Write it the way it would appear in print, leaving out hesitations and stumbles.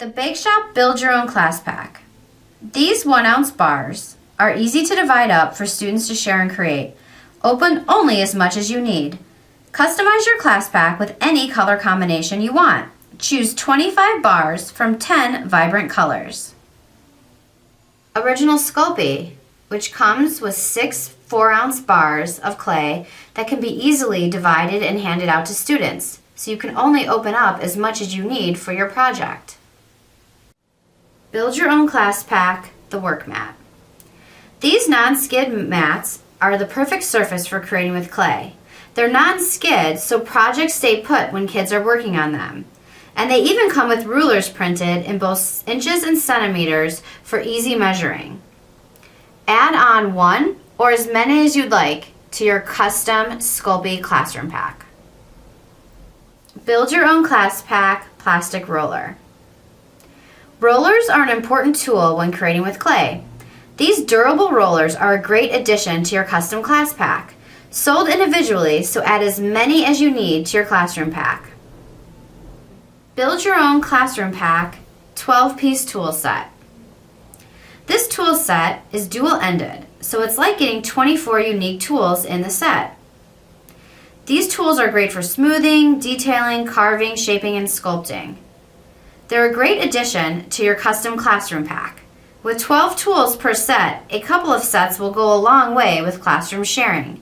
The Bake Shop Build Your Own Class Pack. These 1-ounce bars are easy to divide up for students to share and create. Open only as much as you need. Customize your class pack with any color combination you want. Choose 25 bars from 10 vibrant colors. Original Sculpey, which comes with 6 4-ounce bars of clay that can be easily divided and handed out to students, so you can only open up as much as you need for your project. Build Your Own Class Pack, the Work Mat. These non-skid mats are the perfect surface for creating with clay. They're non-skid, so projects stay put when kids are working on them. And they even come with rulers printed in both inches and centimeters for easy measuring. Add on 1 or as many as you'd like to your custom Sculpey classroom pack. Build Your Own Class Pack Plastic Roller. Rollers are an important tool when creating with clay. These durable rollers are a great addition to your custom class pack. Sold individually, so add as many as you need to your classroom pack. Build Your Own Classroom Pack 12-piece tool set. This tool set is dual-ended, so it's like getting 24 unique tools in the set. These tools are great for smoothing, detailing, carving, shaping, and sculpting. They're a great addition to your custom classroom pack. With 12 tools per set, a couple of sets will go a long way with classroom sharing.